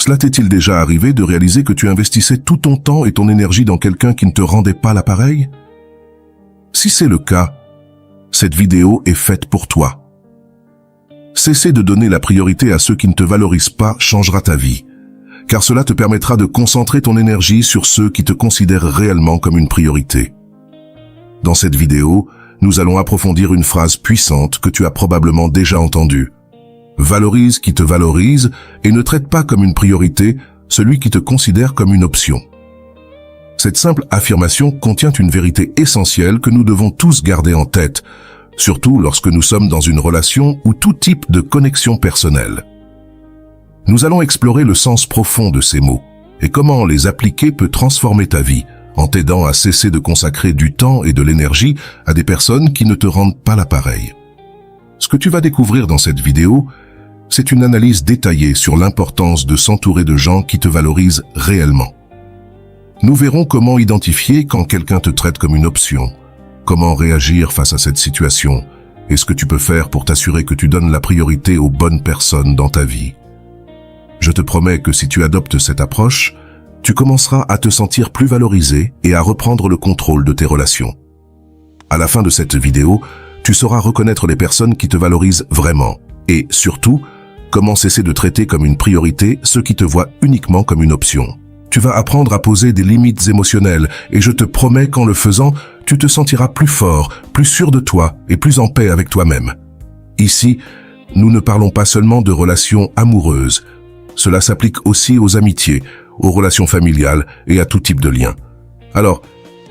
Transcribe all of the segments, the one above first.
Cela t'est-il déjà arrivé de réaliser que tu investissais tout ton temps et ton énergie dans quelqu'un qui ne te rendait pas l'appareil? Si c'est le cas, cette vidéo est faite pour toi. Cesser de donner la priorité à ceux qui ne te valorisent pas changera ta vie, car cela te permettra de concentrer ton énergie sur ceux qui te considèrent réellement comme une priorité. Dans cette vidéo, nous allons approfondir une phrase puissante que tu as probablement déjà entendue. Valorise qui te valorise et ne traite pas comme une priorité celui qui te considère comme une option. Cette simple affirmation contient une vérité essentielle que nous devons tous garder en tête, surtout lorsque nous sommes dans une relation ou tout type de connexion personnelle. Nous allons explorer le sens profond de ces mots et comment les appliquer peut transformer ta vie en t'aidant à cesser de consacrer du temps et de l'énergie à des personnes qui ne te rendent pas l'appareil. Ce que tu vas découvrir dans cette vidéo, c'est une analyse détaillée sur l'importance de s'entourer de gens qui te valorisent réellement. Nous verrons comment identifier quand quelqu'un te traite comme une option, comment réagir face à cette situation et ce que tu peux faire pour t'assurer que tu donnes la priorité aux bonnes personnes dans ta vie. Je te promets que si tu adoptes cette approche, tu commenceras à te sentir plus valorisé et à reprendre le contrôle de tes relations. À la fin de cette vidéo, tu sauras reconnaître les personnes qui te valorisent vraiment et, surtout, comment cesser de traiter comme une priorité ceux qui te voient uniquement comme une option. Tu vas apprendre à poser des limites émotionnelles et je te promets qu'en le faisant, tu te sentiras plus fort, plus sûr de toi et plus en paix avec toi-même. Ici, nous ne parlons pas seulement de relations amoureuses. Cela s'applique aussi aux amitiés, aux relations familiales et à tout type de liens. Alors,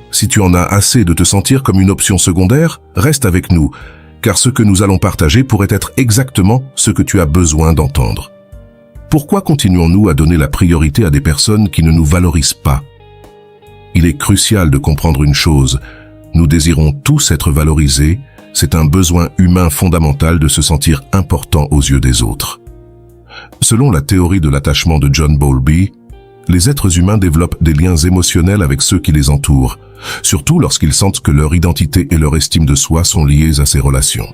si tu en as assez de te sentir comme une option secondaire, reste avec nous, car ce que nous allons partager pourrait être exactement ce que tu as besoin d'entendre. Pourquoi continuons-nous à donner la priorité à des personnes qui ne nous valorisent pas? Il est crucial de comprendre une chose, nous désirons tous être valorisés, c'est un besoin humain fondamental de se sentir important aux yeux des autres. Selon la théorie de l'attachement de John Bowlby, les êtres humains développent des liens émotionnels avec ceux qui les entourent, surtout lorsqu'ils sentent que leur identité et leur estime de soi sont liées à ces relations.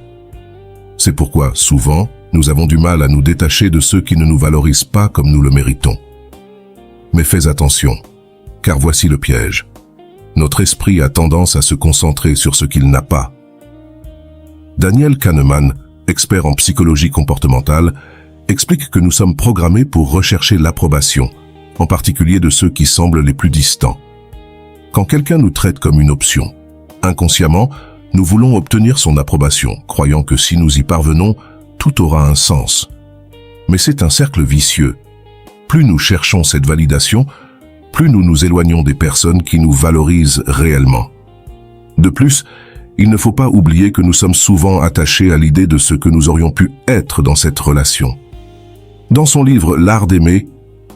C'est pourquoi, souvent, nous avons du mal à nous détacher de ceux qui ne nous valorisent pas comme nous le méritons. Mais fais attention, car voici le piège. Notre esprit a tendance à se concentrer sur ce qu'il n'a pas. Daniel Kahneman, expert en psychologie comportementale, explique que nous sommes programmés pour rechercher l'approbation, en particulier de ceux qui semblent les plus distants. Quand quelqu'un nous traite comme une option, inconsciemment, nous voulons obtenir son approbation, croyant que si nous y parvenons, tout aura un sens. Mais c'est un cercle vicieux. Plus nous cherchons cette validation, plus nous nous éloignons des personnes qui nous valorisent réellement. De plus, il ne faut pas oublier que nous sommes souvent attachés à l'idée de ce que nous aurions pu être dans cette relation. Dans son livre « L'art d'aimer »,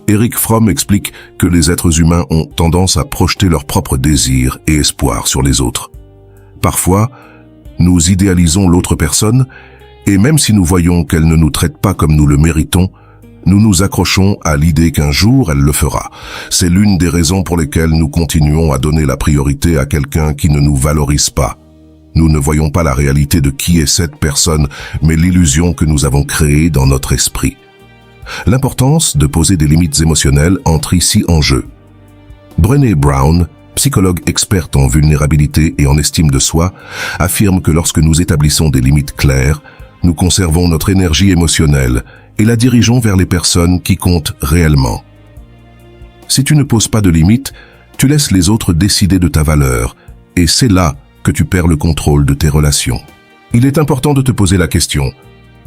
Erich Fromm explique que les êtres humains ont tendance à projeter leurs propres désirs et espoirs sur les autres. Parfois, nous idéalisons l'autre personne et même si nous voyons qu'elle ne nous traite pas comme nous le méritons, nous nous accrochons à l'idée qu'un jour elle le fera. C'est l'une des raisons pour lesquelles nous continuons à donner la priorité à quelqu'un qui ne nous valorise pas. Nous ne voyons pas la réalité de qui est cette personne, mais l'illusion que nous avons créée dans notre esprit. L'importance de poser des limites émotionnelles entre ici en jeu. Brené Brown, psychologue experte en vulnérabilité et en estime de soi, affirme que lorsque nous établissons des limites claires, nous conservons notre énergie émotionnelle et la dirigeons vers les personnes qui comptent réellement. Si tu ne poses pas de limites, tu laisses les autres décider de ta valeur, et c'est là que tu perds le contrôle de tes relations. Il est important de te poser la question: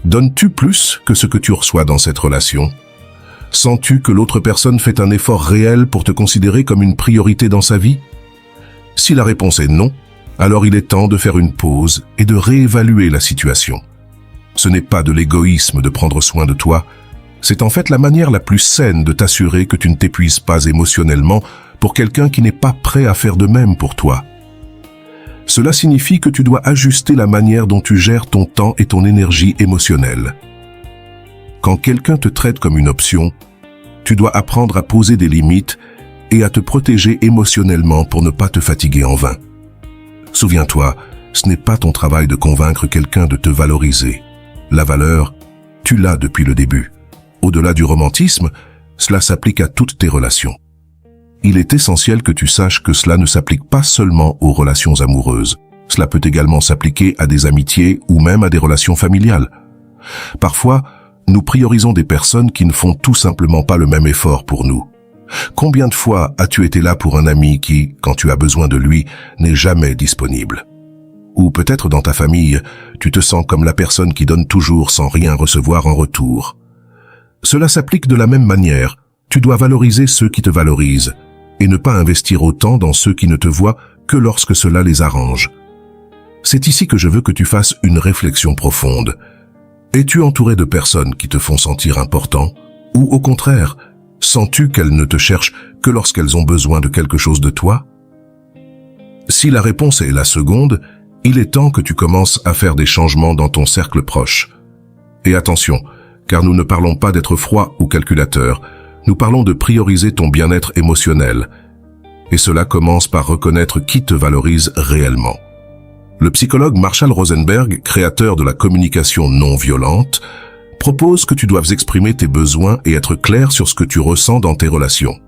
donnes-tu plus que ce que tu reçois dans cette relation? Sens-tu que l'autre personne fait un effort réel pour te considérer comme une priorité dans sa vie? Si la réponse est non, alors il est temps de faire une pause et de réévaluer la situation. Ce n'est pas de l'égoïsme de prendre soin de toi, c'est en fait la manière la plus saine de t'assurer que tu ne t'épuises pas émotionnellement pour quelqu'un qui n'est pas prêt à faire de même pour toi. Cela signifie que tu dois ajuster la manière dont tu gères ton temps et ton énergie émotionnelle. Quand quelqu'un te traite comme une option, tu dois apprendre à poser des limites et à te protéger émotionnellement pour ne pas te fatiguer en vain. Souviens-toi, ce n'est pas ton travail de convaincre quelqu'un de te valoriser. La valeur, tu l'as depuis le début. Au-delà du romantisme, cela s'applique à toutes tes relations. Il est essentiel que tu saches que cela ne s'applique pas seulement aux relations amoureuses. Cela peut également s'appliquer à des amitiés ou même à des relations familiales. Parfois, nous priorisons des personnes qui ne font tout simplement pas le même effort pour nous. Combien de fois as-tu été là pour un ami qui, quand tu as besoin de lui, n'est jamais disponible? Ou peut-être dans ta famille, tu te sens comme la personne qui donne toujours sans rien recevoir en retour. Cela s'applique de la même manière. Tu dois valoriser ceux qui te valorisent et ne pas investir autant dans ceux qui ne te voient que lorsque cela les arrange. C'est ici que je veux que tu fasses une réflexion profonde. Es-tu entouré de personnes qui te font sentir important? Ou au contraire, sens-tu qu'elles ne te cherchent que lorsqu'elles ont besoin de quelque chose de toi? Si la réponse est la seconde, il est temps que tu commences à faire des changements dans ton cercle proche. Et attention, car nous ne parlons pas d'être froid ou calculateur, nous parlons de prioriser ton bien-être émotionnel. Et cela commence par reconnaître qui te valorise réellement. Le psychologue Marshall Rosenberg, créateur de la communication non violente, propose que tu doives exprimer tes besoins et être clair sur ce que tu ressens dans tes relations.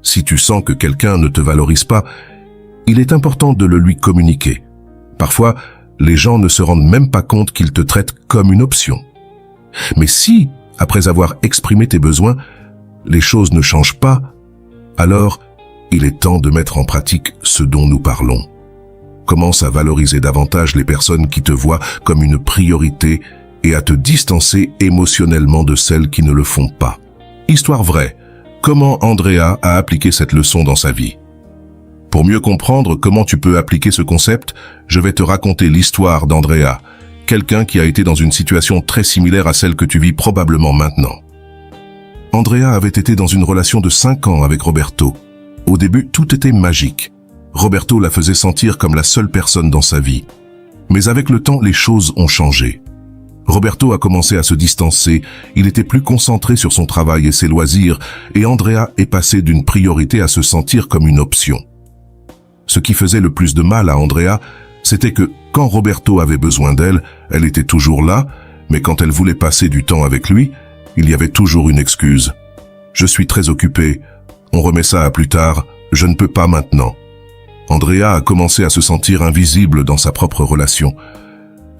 Si tu sens que quelqu'un ne te valorise pas, il est important de le lui communiquer. Parfois, les gens ne se rendent même pas compte qu'ils te traitent comme une option. Mais si, après avoir exprimé tes besoins, les choses ne changent pas, alors il est temps de mettre en pratique ce dont nous parlons. Commence à valoriser davantage les personnes qui te voient comme une priorité et à te distancer émotionnellement de celles qui ne le font pas. Histoire vraie, comment Andrea a appliqué cette leçon dans sa vie? Pour mieux comprendre comment tu peux appliquer ce concept, je vais te raconter l'histoire d'Andrea, quelqu'un qui a été dans une situation très similaire à celle que tu vis probablement maintenant. Andrea avait été dans une relation de 5 ans avec Roberto. Au début, tout était magique. Roberto la faisait sentir comme la seule personne dans sa vie. Mais avec le temps, les choses ont changé. Roberto a commencé à se distancer, il était plus concentré sur son travail et ses loisirs, et Andrea est passée d'une priorité à se sentir comme une option. Ce qui faisait le plus de mal à Andrea, c'était que quand Roberto avait besoin d'elle, elle était toujours là, mais quand elle voulait passer du temps avec lui, il y avait toujours une excuse. « Je suis très occupé, on remet ça à plus tard, je ne peux pas maintenant. » Andrea a commencé à se sentir invisible dans sa propre relation.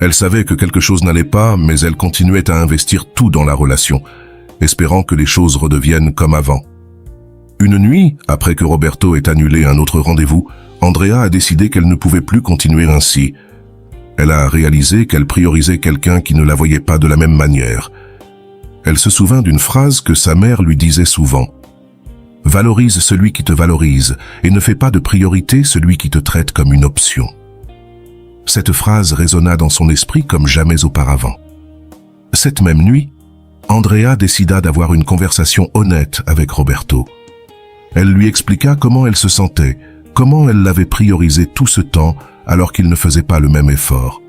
Elle savait que quelque chose n'allait pas, mais elle continuait à investir tout dans la relation, espérant que les choses redeviennent comme avant. Une nuit, après que Roberto ait annulé un autre rendez-vous, Andrea a décidé qu'elle ne pouvait plus continuer ainsi. Elle a réalisé qu'elle priorisait quelqu'un qui ne la voyait pas de la même manière. Elle se souvint d'une phrase que sa mère lui disait souvent. « Valorise celui qui te valorise et ne fais pas de priorité celui qui te traite comme une option. » Cette phrase résonna dans son esprit comme jamais auparavant. Cette même nuit, Andrea décida d'avoir une conversation honnête avec Roberto. Elle lui expliqua comment elle se sentait, comment elle l'avait priorisé tout ce temps alors qu'il ne faisait pas le même effort.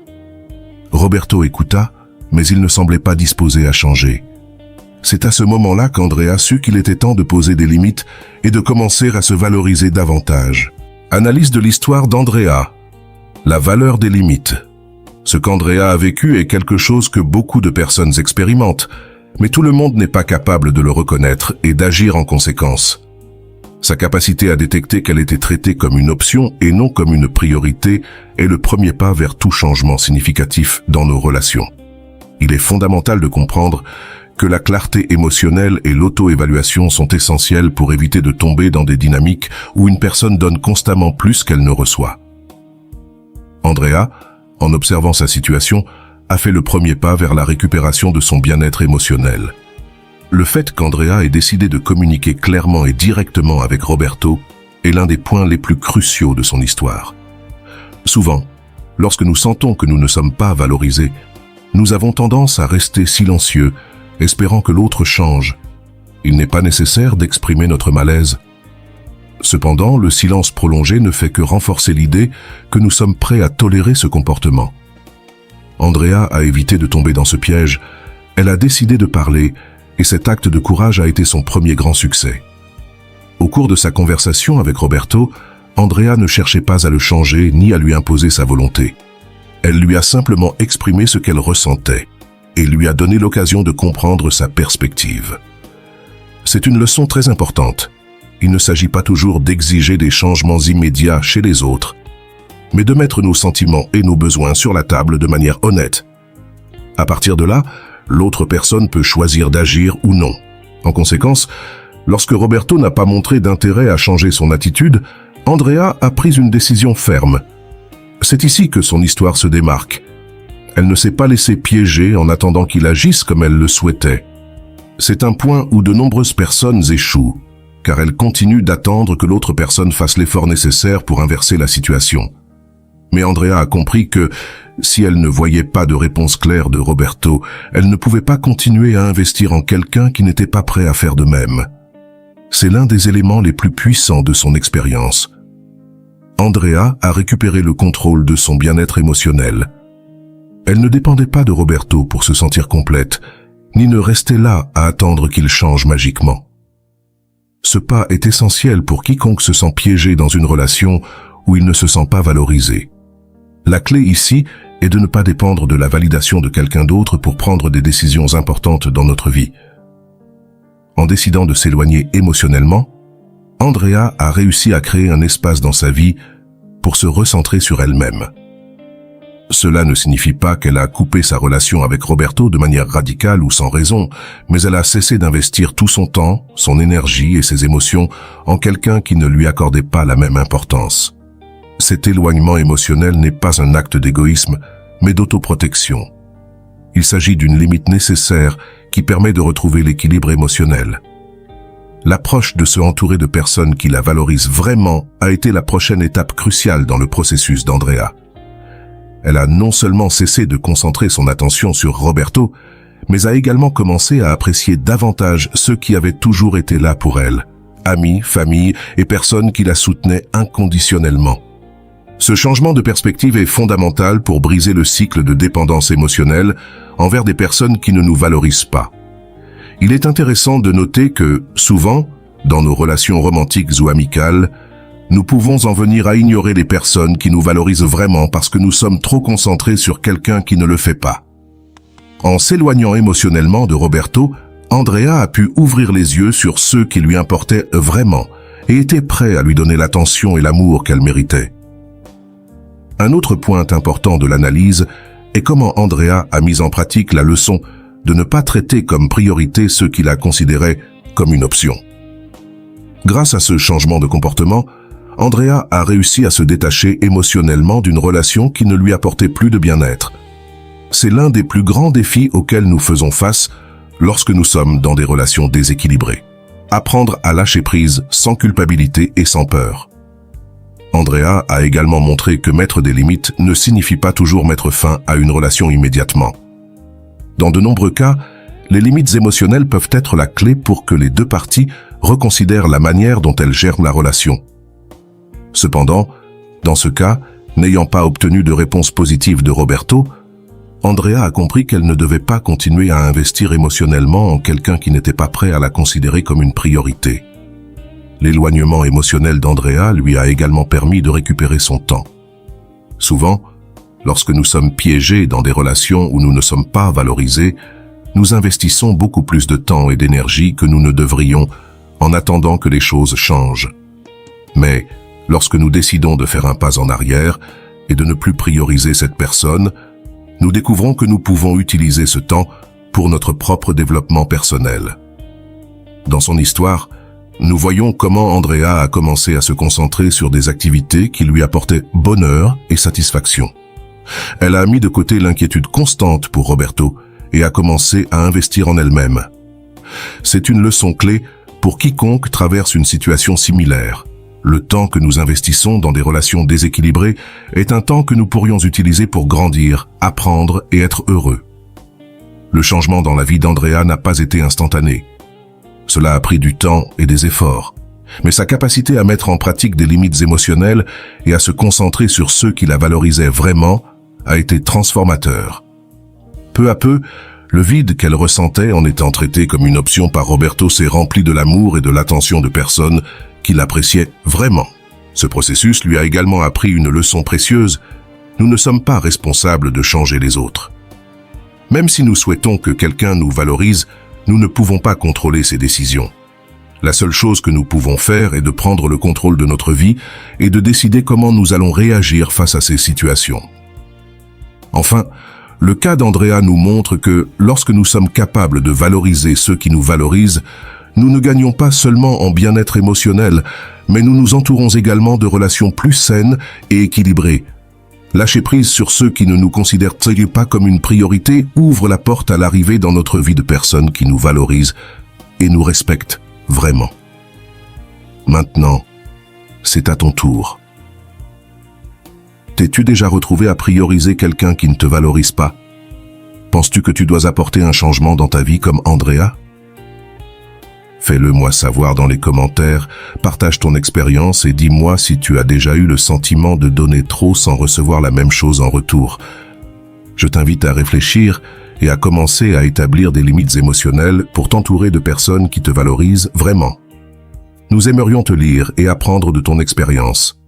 Roberto écouta, mais il ne semblait pas disposé à changer. C'est à ce moment-là qu'Andrea sut qu'il était temps de poser des limites et de commencer à se valoriser davantage. Analyse de l'histoire d'Andrea. La valeur des limites. Ce qu'Andrea a vécu est quelque chose que beaucoup de personnes expérimentent, mais tout le monde n'est pas capable de le reconnaître et d'agir en conséquence. Sa capacité à détecter qu'elle était traitée comme une option et non comme une priorité est le premier pas vers tout changement significatif dans nos relations. Il est fondamental de comprendre que la clarté émotionnelle et l'auto-évaluation sont essentielles pour éviter de tomber dans des dynamiques où une personne donne constamment plus qu'elle ne reçoit. Andrea, en observant sa situation, a fait le premier pas vers la récupération de son bien-être émotionnel. Le fait qu'Andrea ait décidé de communiquer clairement et directement avec Roberto est l'un des points les plus cruciaux de son histoire. Souvent, lorsque nous sentons que nous ne sommes pas valorisés, nous avons tendance à rester silencieux, espérant que l'autre change. Il n'est pas nécessaire d'exprimer notre malaise. Cependant, le silence prolongé ne fait que renforcer l'idée que nous sommes prêts à tolérer ce comportement. Andrea a évité de tomber dans ce piège. Elle a décidé de parler, et cet acte de courage a été son premier grand succès. Au cours de sa conversation avec Roberto, Andrea ne cherchait pas à le changer ni à lui imposer sa volonté. Elle lui a simplement exprimé ce qu'elle ressentait et lui a donné l'occasion de comprendre sa perspective. C'est une leçon très importante. Il ne s'agit pas toujours d'exiger des changements immédiats chez les autres, mais de mettre nos sentiments et nos besoins sur la table de manière honnête. À partir de là, l'autre personne peut choisir d'agir ou non. En conséquence, lorsque Roberto n'a pas montré d'intérêt à changer son attitude, Andrea a pris une décision ferme. C'est ici que son histoire se démarque. Elle ne s'est pas laissée piéger en attendant qu'il agisse comme elle le souhaitait. C'est un point où de nombreuses personnes échouent, car elles continuent d'attendre que l'autre personne fasse l'effort nécessaire pour inverser la situation. Mais Andrea a compris que, si elle ne voyait pas de réponse claire de Roberto, elle ne pouvait pas continuer à investir en quelqu'un qui n'était pas prêt à faire de même. C'est l'un des éléments les plus puissants de son expérience. Andrea a récupéré le contrôle de son bien-être émotionnel. Elle ne dépendait pas de Roberto pour se sentir complète, ni ne restait là à attendre qu'il change magiquement. Ce pas est essentiel pour quiconque se sent piégé dans une relation où il ne se sent pas valorisé. La clé ici est de ne pas dépendre de la validation de quelqu'un d'autre pour prendre des décisions importantes dans notre vie. En décidant de s'éloigner émotionnellement, Andrea a réussi à créer un espace dans sa vie pour se recentrer sur elle-même. Cela ne signifie pas qu'elle a coupé sa relation avec Roberto de manière radicale ou sans raison, mais elle a cessé d'investir tout son temps, son énergie et ses émotions en quelqu'un qui ne lui accordait pas la même importance. Cet éloignement émotionnel n'est pas un acte d'égoïsme, mais d'autoprotection. Il s'agit d'une limite nécessaire qui permet de retrouver l'équilibre émotionnel. L'approche de se entourer de personnes qui la valorisent vraiment a été la prochaine étape cruciale dans le processus d'Andrea. Elle a non seulement cessé de concentrer son attention sur Roberto, mais a également commencé à apprécier davantage ceux qui avaient toujours été là pour elle, amis, famille et personnes qui la soutenaient inconditionnellement. Ce changement de perspective est fondamental pour briser le cycle de dépendance émotionnelle envers des personnes qui ne nous valorisent pas. Il est intéressant de noter que, souvent, dans nos relations romantiques ou amicales, nous pouvons en venir à ignorer les personnes qui nous valorisent vraiment parce que nous sommes trop concentrés sur quelqu'un qui ne le fait pas. En s'éloignant émotionnellement de Roberto, Andrea a pu ouvrir les yeux sur ceux qui lui importaient vraiment et était prêt à lui donner l'attention et l'amour qu'elle méritait. Un autre point important de l'analyse est comment Andrea a mis en pratique la leçon de ne pas traiter comme priorité ceux qui la considéraient comme une option. Grâce à ce changement de comportement, Andrea a réussi à se détacher émotionnellement d'une relation qui ne lui apportait plus de bien-être. C'est l'un des plus grands défis auxquels nous faisons face lorsque nous sommes dans des relations déséquilibrées. Apprendre à lâcher prise sans culpabilité et sans peur. Andrea a également montré que mettre des limites ne signifie pas toujours mettre fin à une relation immédiatement. Dans de nombreux cas, les limites émotionnelles peuvent être la clé pour que les deux parties reconsidèrent la manière dont elles gèrent la relation. Cependant, dans ce cas, n'ayant pas obtenu de réponse positive de Roberto, Andrea a compris qu'elle ne devait pas continuer à investir émotionnellement en quelqu'un qui n'était pas prêt à la considérer comme une priorité. L'éloignement émotionnel d'Andrea lui a également permis de récupérer son temps. Souvent, lorsque nous sommes piégés dans des relations où nous ne sommes pas valorisés, nous investissons beaucoup plus de temps et d'énergie que nous ne devrions en attendant que les choses changent. Mais, lorsque nous décidons de faire un pas en arrière et de ne plus prioriser cette personne, nous découvrons que nous pouvons utiliser ce temps pour notre propre développement personnel. Dans son histoire, nous voyons comment Andrea a commencé à se concentrer sur des activités qui lui apportaient bonheur et satisfaction. Elle a mis de côté l'inquiétude constante pour Roberto et a commencé à investir en elle-même. C'est une leçon clé pour quiconque traverse une situation similaire. Le temps que nous investissons dans des relations déséquilibrées est un temps que nous pourrions utiliser pour grandir, apprendre et être heureux. Le changement dans la vie d'Andrea n'a pas été instantané. Cela a pris du temps et des efforts. Mais sa capacité à mettre en pratique des limites émotionnelles et à se concentrer sur ceux qui la valorisaient vraiment a été transformateur. Peu à peu, le vide qu'elle ressentait en étant traitée comme une option par Roberto s'est rempli de l'amour et de l'attention de personnes qui l'appréciaient vraiment. Ce processus lui a également appris une leçon précieuse. Nous ne sommes pas responsables de changer les autres. Même si nous souhaitons que quelqu'un nous valorise, nous ne pouvons pas contrôler ses décisions. La seule chose que nous pouvons faire est de prendre le contrôle de notre vie et de décider comment nous allons réagir face à ces situations. Enfin, le cas d'Andrea nous montre que lorsque nous sommes capables de valoriser ceux qui nous valorisent, nous ne gagnons pas seulement en bien-être émotionnel, mais nous nous entourons également de relations plus saines et équilibrées. Lâcher prise sur ceux qui ne nous considèrent pas comme une priorité ouvre la porte à l'arrivée dans notre vie de personnes qui nous valorisent et nous respectent vraiment. Maintenant, c'est à ton tour. T'es-tu déjà retrouvé à prioriser quelqu'un qui ne te valorise pas? Penses-tu que tu dois apporter un changement dans ta vie comme Andrea? Fais-le moi savoir dans les commentaires, partage ton expérience et dis-moi si tu as déjà eu le sentiment de donner trop sans recevoir la même chose en retour. Je t'invite à réfléchir et à commencer à établir des limites émotionnelles pour t'entourer de personnes qui te valorisent vraiment. Nous aimerions te lire et apprendre de ton expérience.